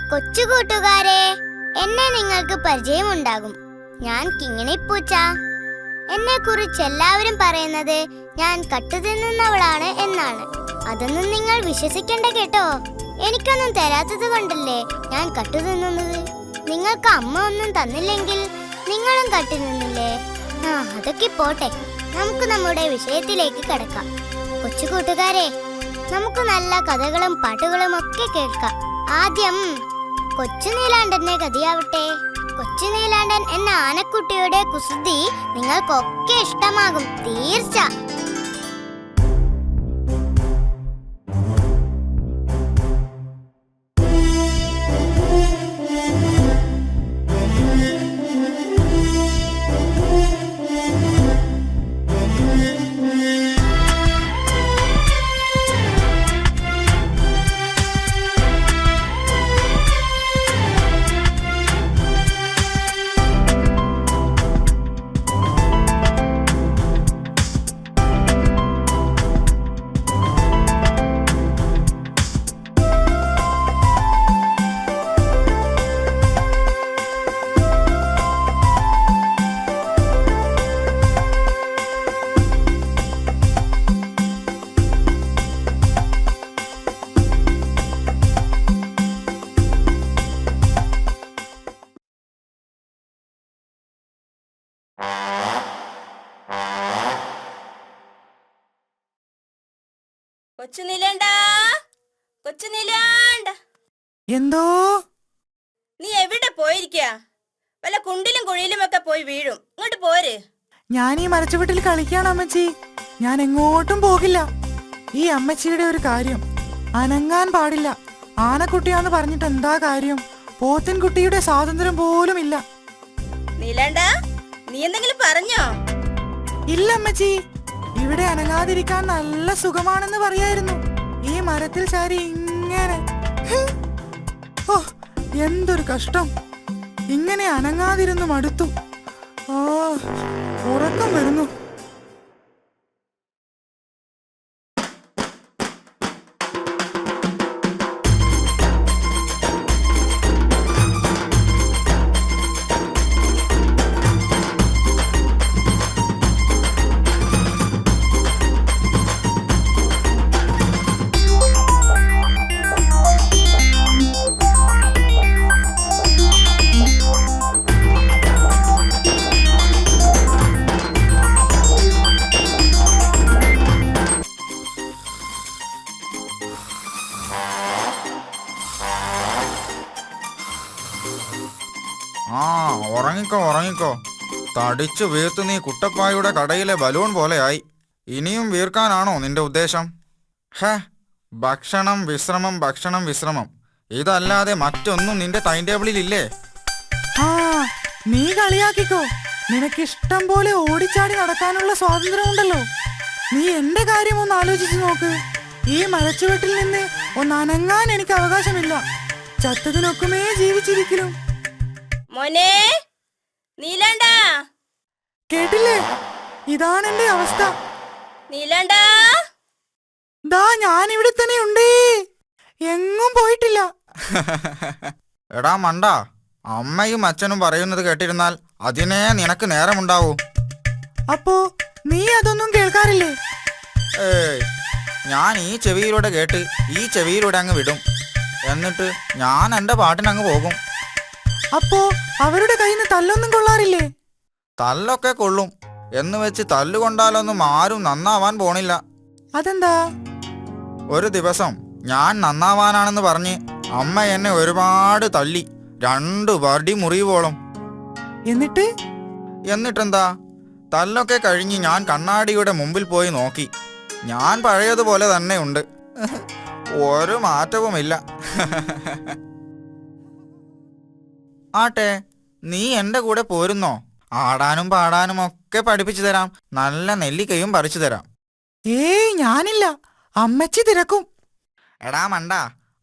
കൊച്ചു കൂട്ടുകാരെ, എന്നെ നിങ്ങൾക്ക് പരിചയമുണ്ടാകും. ഞാൻ കിങ്ങിണിപ്പൂച്ച. എന്നെ കുറിച്ച് എല്ലാവരും പറയുന്നത് ഞാൻ കട്ടുതിന്നുന്നവളാണ് എന്നാണ്. അതൊന്നും നിങ്ങൾ വിശ്വസിക്കണ്ട കേട്ടോ. എനിക്കൊന്നും തരാത്തത് കൊണ്ടല്ലേ ഞാൻ കട്ടുതിന്നുന്നത്. നിങ്ങൾക്ക് അമ്മ ഒന്നും തന്നില്ലെങ്കിൽ നിങ്ങളും കട്ടി നിന്നില്ലേ? അതൊക്കെ പോട്ടെ, നമുക്ക് നമ്മുടെ വിഷയത്തിലേക്ക് കടക്കാം. കൊച്ചു കൂട്ടുകാരെ, നമുക്ക് നല്ല കഥകളും പാട്ടുകളും ഒക്കെ കേൾക്കാം. ആദ്യം കൊച്ചു നീലാണ്ടന്റെ കഥയാവട്ടെ. കൊച്ചു നീലാണ്ടൻ എന്ന ആനക്കുട്ടിയുടെ കുസൃതി നിങ്ങൾക്കൊക്കെ ഇഷ്ടമാകും, തീർച്ച. എന്തോ നീ എവിടെ പോയിരിക്ക? വല്ല കുണ്ടിലും കുഴിയിലും ഒക്കെ പോയി വീഴും. ഇങ്ങോട്ട് പോര്. ഞാൻ ഈ മരച്ചുവട്ടിൽ കളിക്കാണ് അമ്മച്ചി. ഞാൻ എങ്ങോട്ടും പോകില്ല. ഈ അമ്മച്ചിയുടെ ഒരു കാര്യം, അനങ്ങാൻ പാടില്ല. ആനക്കുട്ടിയാന്ന് പറഞ്ഞിട്ട് എന്താ കാര്യം? പോത്തിൻകുട്ടിയുടെ സ്വാതന്ത്ര്യം പോലും ഇല്ല. നീലാണ്ട, നീ എന്തെങ്കിലും പറഞ്ഞോ? ഇല്ല അമ്മച്ചി, ഇവിടെ അനങ്ങാതിരിക്കാൻ നല്ല സുഖമാണെന്ന് പറയായിരുന്നു. ഈ മരത്തിൽ ചാരി ഇങ്ങനെ. ഓ, എന്തൊരു കഷ്ടം! ഇങ്ങനെ അനങ്ങാതിരുന്നു മടുത്തു. ഉറക്കം വരുന്നു. ഉറങ്ങിക്കോ ഉറങ്ങിക്കോ. തടിച്ചു വീർത്ത് നീ കുട്ടപ്പായുടെ കടയിലെ ബലൂൺ പോലെയായി. ഇനിയും വീർക്കാനാണോ നിന്റെ ഉദ്ദേശം? ഭക്ഷണം വിശ്രമം, ഭക്ഷണം വിശ്രമം, ഇതല്ലാതെ മറ്റൊന്നും നിന്റെ ടൈം ടേബിളിൽ ഇല്ലേ? നീ കളിയാക്കിക്കോ. നിനക്കിഷ്ടം പോലെ ഓടിച്ചാടി നടക്കാനുള്ള സ്വാതന്ത്ര്യമുണ്ടല്ലോ. നീ എന്റെ കാര്യം ഒന്ന് ആലോചിച്ചു നോക്ക്. ഈ മരച്ചുവട്ടിൽ നിന്ന് ഒന്ന് അനങ്ങാൻ എനിക്ക് അവകാശമില്ല. ചത്തതിനൊക്കുമേ ജീവിച്ചിരിക്കലും. മോനെ നീലാണ്ട, കേട്ടില്ലേ? ഇതാണ് എന്റെ അവസ്ഥ. നീലാണ്ട, ദാ ഞാൻ ഇവിടെ തന്നെ ഉണ്ടേ, എങ്ങും പോയിട്ടില്ല. എടാ മണ്ട, അമ്മയും അച്ഛനും പറയുന്നത് കേട്ടിരുന്നാൽ അതിനെ നിനക്ക് നേരമുണ്ടാവൂ. അപ്പോ നീ അതൊന്നും കേൾക്കാറില്ലേ? ഞാൻ ഈ ചെവിയിലൂടെ കേട്ട് ഈ ചെവിയിലൂടെ അങ്ങ് വിടും. എന്നിട്ട് ഞാൻ എന്റെ പാട്ടിനങ്ങ് പോകും. അപ്പോ അവരുടെ കയ്യിൽ നിന്ന് തല്ലൊന്നും കൊള്ളാറില്ലേ? തല്ലൊക്കെ കൊള്ളും എന്ന് വെച്ച് തല്ലുകൊണ്ടാലൊന്നും ആരും നന്നാവാൻ പോണില്ല. അതെന്താ? ഒരു ദിവസം ഞാൻ നന്നാവാനാണെന്ന് പറഞ്ഞ് അമ്മ എന്നെ ഒരുപാട് തല്ലി, 2 വടി മുറിവോളം. എന്നിട്ടെന്താ? തല്ലൊക്കെ കഴിഞ്ഞ് ഞാൻ കണ്ണാടിയുടെ മുമ്പിൽ പോയി നോക്കി. ഞാൻ പഴയതുപോലെ തന്നെ ഉണ്ട്, ഒരു മാറ്റവുമില്ല. ആട്ടെ, നീ എന്റെ കൂടെ പോരുന്നോ? ആടാനും പാടാനും ഒക്കെ പഠിപ്പിച്ചു തരാം. നല്ല നെല്ലിക്കയും പറിച്ചു തരാം. ഏയ്, ഞാനില്ല. അമ്മച്ചി തിരക്കും. എടാ മണ്ട,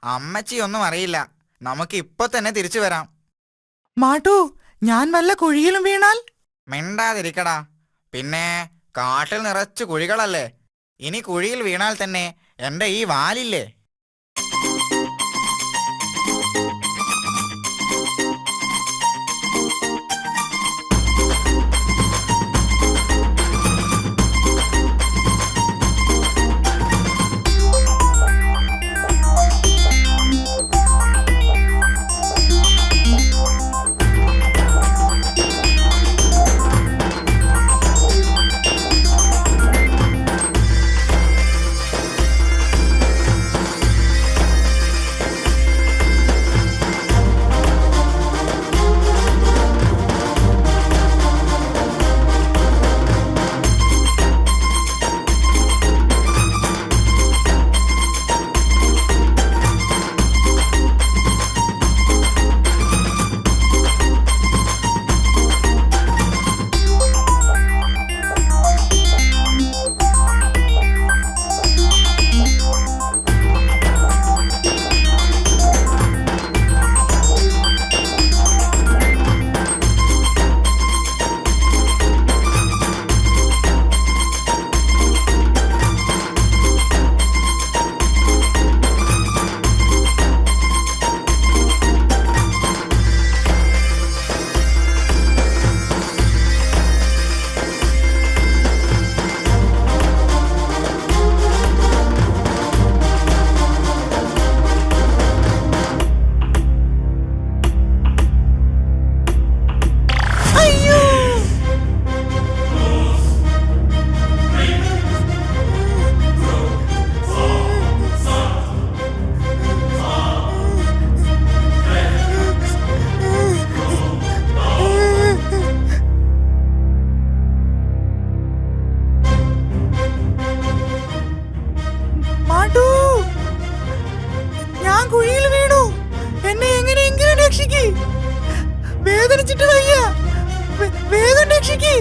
അമ്മച്ചിയൊന്നും അറിയില്ല. നമുക്ക് ഇപ്പൊ തന്നെ തിരിച്ചു വരാം. മാട്ടു, ഞാൻ വല്ല കുഴിയിലും വീണാൽ? മിണ്ടാതിരിക്കടാ. പിന്നെ കാട്ടിൽ നിറച്ചു കുഴികളല്ലേ. ഇനി കുഴിയിൽ വീണാൽ തന്നെ എന്റെ ഈ വാലില്ലേ. പിടിച്ചിട്ട് വയ്യ. വേഗം രക്ഷിക്ക്.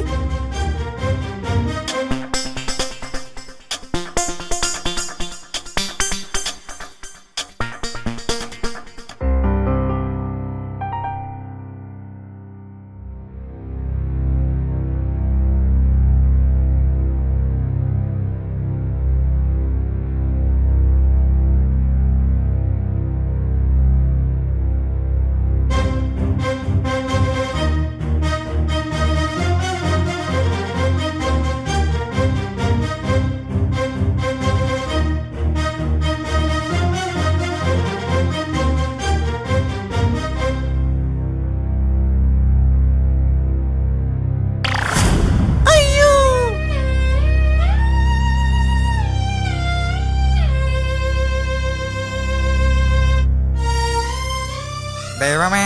ദൈവമേ,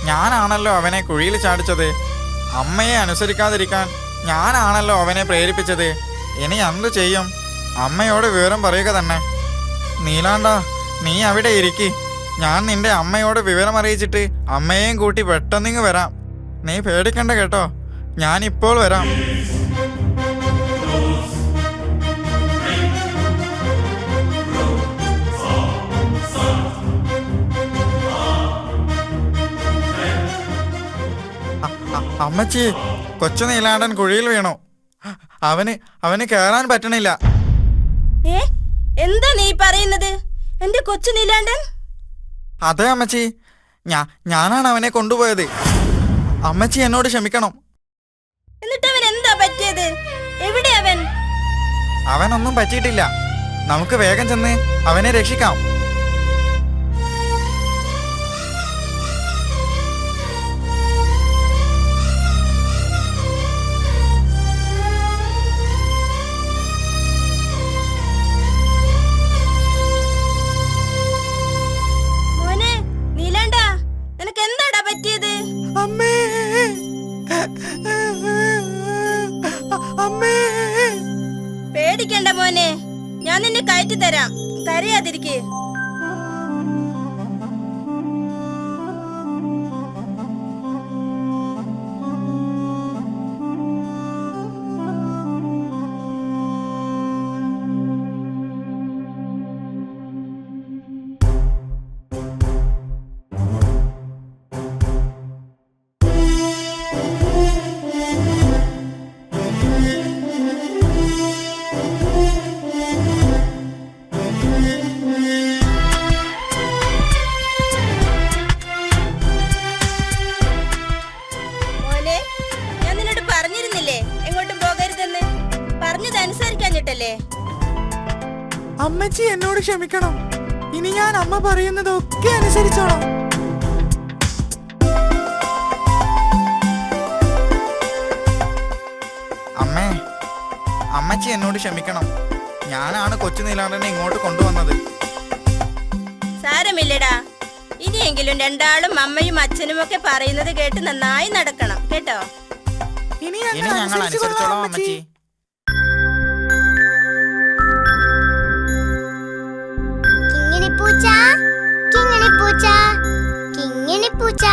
ഞാനാണല്ലോ അവനെ കുഴിയിൽ ചാടിച്ചത്. അമ്മയെ അനുസരിക്കാതിരിക്കാൻ ഞാനാണല്ലോ അവനെ പ്രേരിപ്പിച്ചത്. ഇനി എന്തു ചെയ്യും? അമ്മയോട് വിവരം പറയുക തന്നെ. നീലാണ്ട, നീ അവിടെ ഇരിക്കി. ഞാൻ നിന്റെ അമ്മയോട് വിവരം അറിയിച്ചിട്ട് അമ്മയെയും കൂട്ടി പെട്ടെന്നിങ്ങ് വരാം. നീ പേടിക്കണ്ട കേട്ടോ, ഞാനിപ്പോൾ വരാം. അമ്മച്ചി, കൊച്ചു നീലാണ്ടൻ കുഴിയിൽ വീണു. അവന് കേറാൻ പറ്റണില്ല. എന്താ നീ പറയുന്നത്? എന്റെ കൊച്ചു നീലാണ്ടൻ? അതെ അമ്മച്ചി, ഞാനാണ് അവനെ കൊണ്ടുപോയത്. അമ്മച്ചി എന്നോട് ക്ഷമിക്കണം. എന്നിട്ട് അവൻ എന്താ പറ്റിയത്? എവിടെ അവൻ? അവനൊന്നും പറ്റിയിട്ടില്ല. നമുക്ക് വേഗം ചെന്ന് അവനെ രക്ഷിക്കാം. പേടിക്കണ്ട മോനെ, ഞാൻ നിന്നെ കയറ്റി തരാം. കരയാതിരിക്ക്. അമ്മച്ചി എന്നോട് ക്ഷമിക്കണം. ഇനി ഞാൻ അമ്മ പറയുന്നതൊക്കെ അനുസരിച്ചോളാം. അമ്മച്ചി എന്നോട് ക്ഷമിക്കണം. ഞാനാണ് കൊച്ചു നീലാണ്ടനെ ഇങ്ങോട്ട് കൊണ്ടുവന്നത്. സാരമില്ലടാ, ഇനിയെങ്കിലും രണ്ടാളും അമ്മയും അച്ഛനും ഒക്കെ പറയുന്നത് കേട്ട് നന്നായി നടക്കണം കേട്ടോ. ഇനി ഞങ്ങൾ അനുസരിച്ചോളാം അമ്മച്ചി. കിങ്ങിണി പൂച്ച, കിങ്ങിണി പൂച്ച, കിങ്ങിണി പൂച്ച.